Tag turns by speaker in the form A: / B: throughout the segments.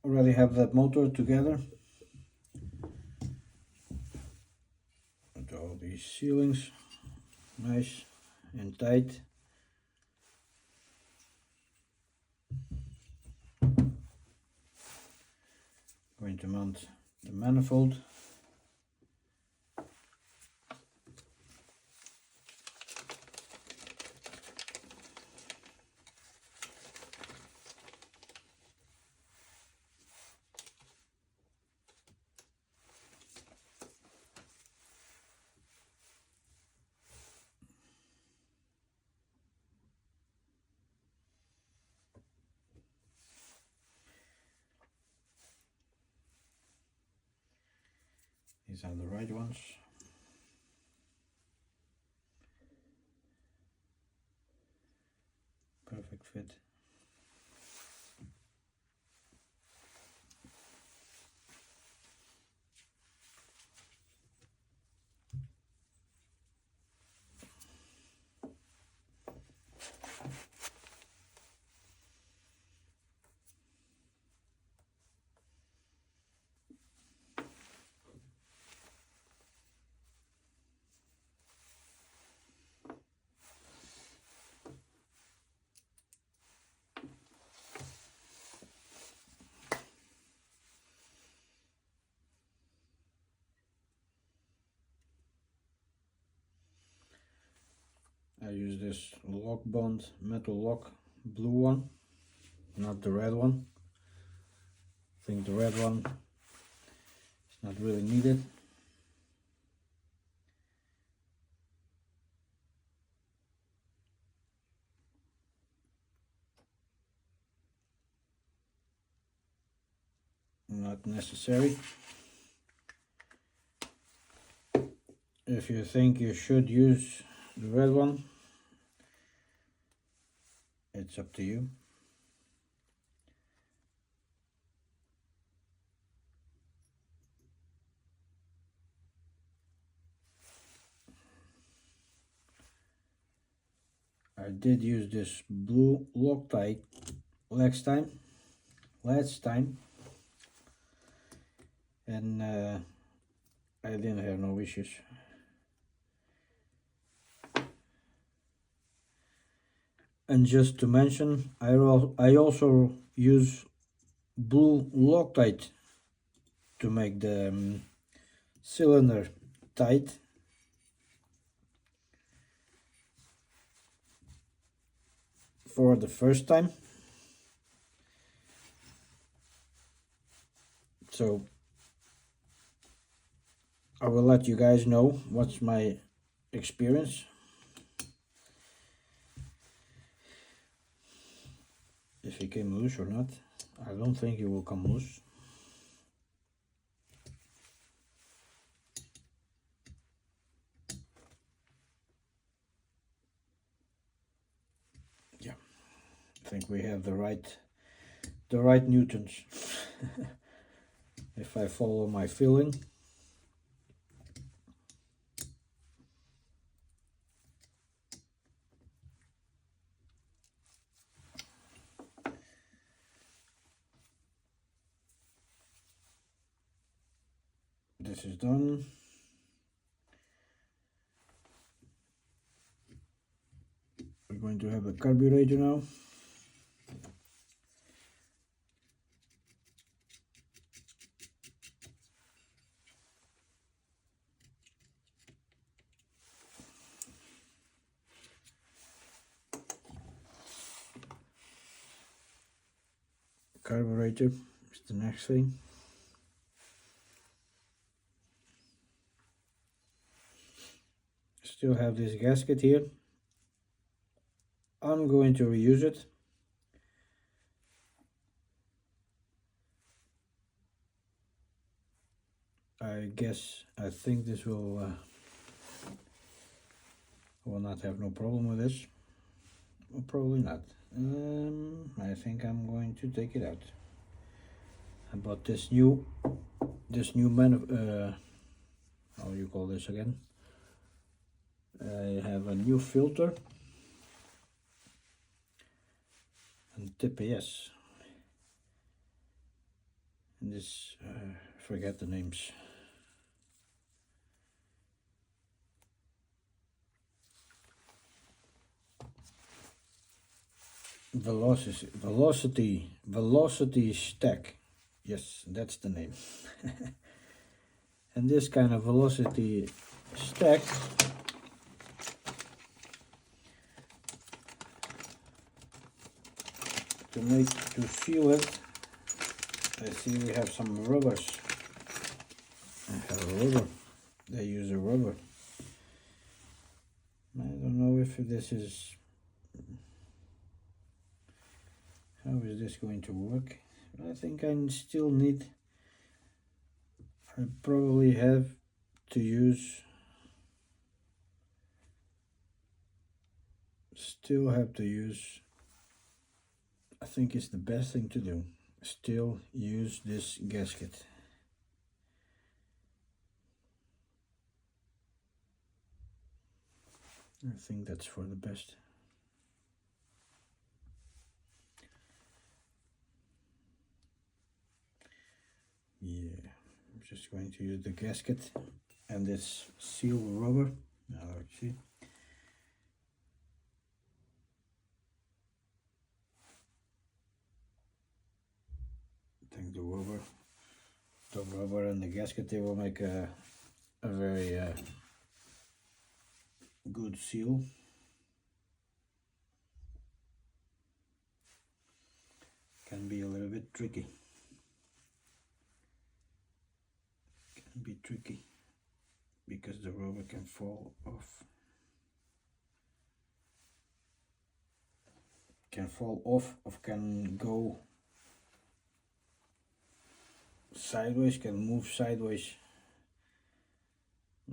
A: already have that motor together. With all these sealings nice and tight. Going to mount the manifold. These are the right ones. Perfect fit. I use this lock bond metal lock, blue one, not the red one. I think the red one is not really needed. Not necessary. If you think you should use the red one, it's up to you. I did use this blue Loctite last time, and I didn't have no issues. And just to mention, I also use blue Loctite to make the cylinder tight. For the first time. So I will let you guys know what's my experience. If it came loose or not. I don't think it will come loose. Yeah, I think we have the right newtons. If I follow my feeling. This is done. We're going to have a carburetor now. Carburetor is the next thing. Still have this gasket here. I'm going to reuse it. I think this will not have no problem with this. Well, probably not. I think I'm going to take it out. I bought this new how do you call this again? I have a new filter and TPS. this, forget the names. Velocity stack. Yes, that's the name. And this kind of velocity stack to seal it. I see we have some rubbers. I have a rubber. They use a rubber. I don't know if this is, how is this going to work? I think I still need, I probably have to use, I think it's the best thing to do, still use this gasket. I think that's for the best. Yeah, I'm just going to use the gasket and this seal rubber. Now let's see. I think the rubber and the gasket, they will make a very good seal. Can be a little bit tricky. Can be tricky because the rubber can fall off. Can fall off or can go sideways, can move sideways.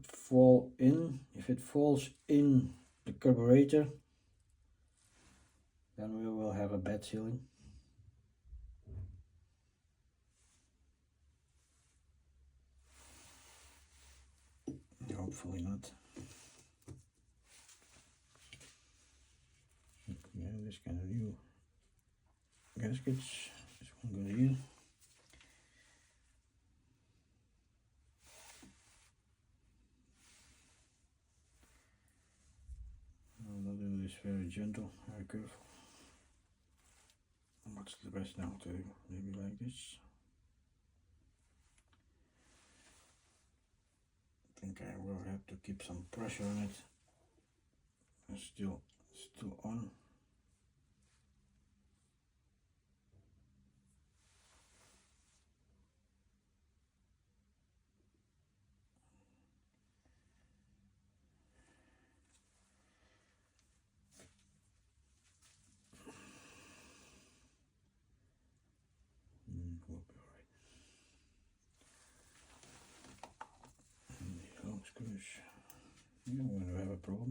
A: Fall in. If it falls in the carburetor, then we will have a bad sealing. Hopefully not. Yeah, this kind of new gaskets. This one goes here. I'll do this very gentle, very careful. What's the best now to do? Maybe like this. I think I will have to keep some pressure on it. It's still on. Will be alright. And these long screws. Yeah, I'm going to have a problem.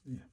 A: Yeah.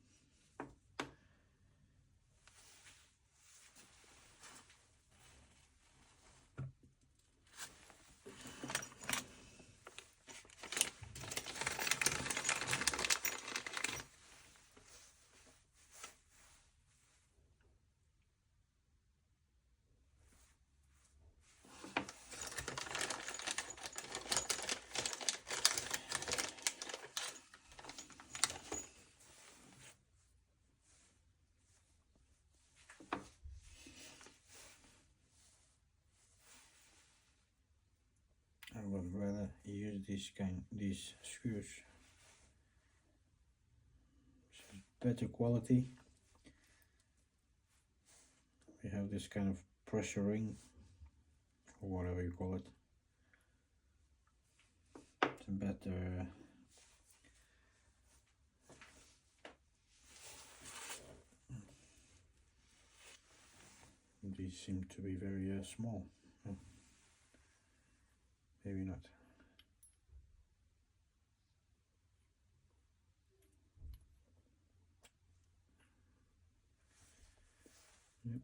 A: I would rather use these screws. It's better quality. We have this kind of pressure ring, or whatever you call it. It's a better. These seem to be very small. Maybe not. Yep.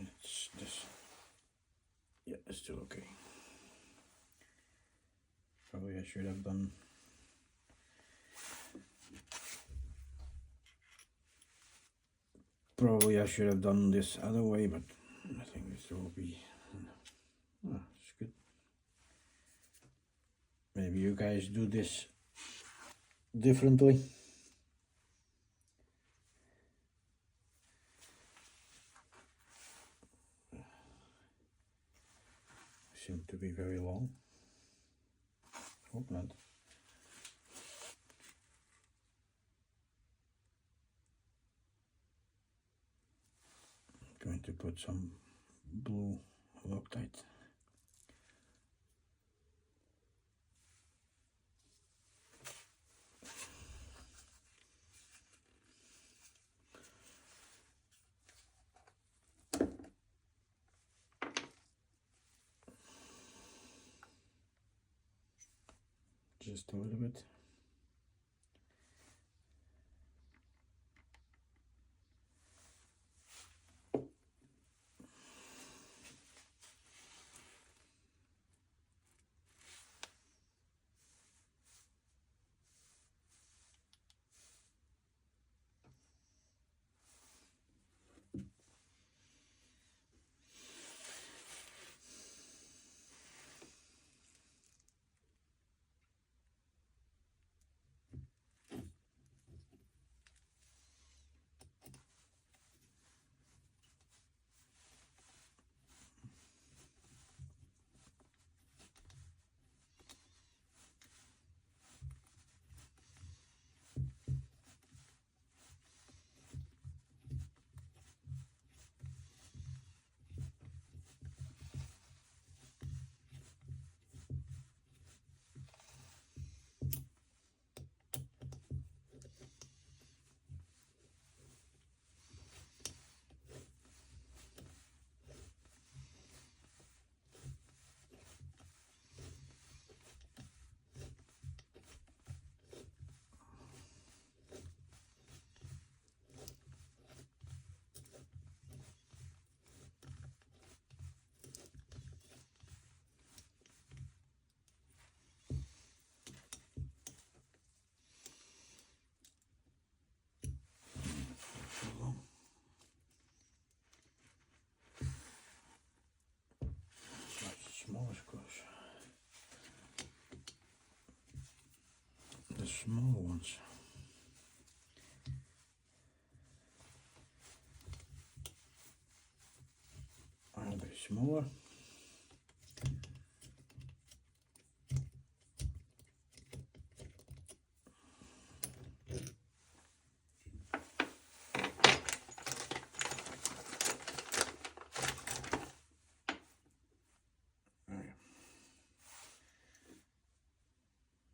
A: It's this. Yeah, it's still okay. Probably I should have done Probably I should have done this other way, but I think this will be it's good. Maybe you guys do this differently. Seem to be very long. Hope not. I'm going to put some blue Loctite. Just a little bit. Smaller screws. The small ones. Are a bit smaller.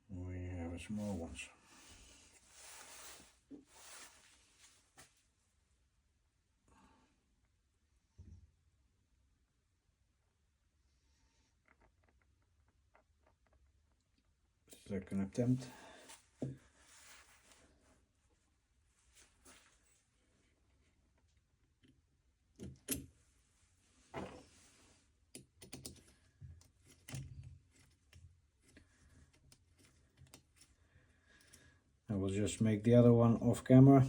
A: We have a small ones. Second attempt. I will just make the other one off camera.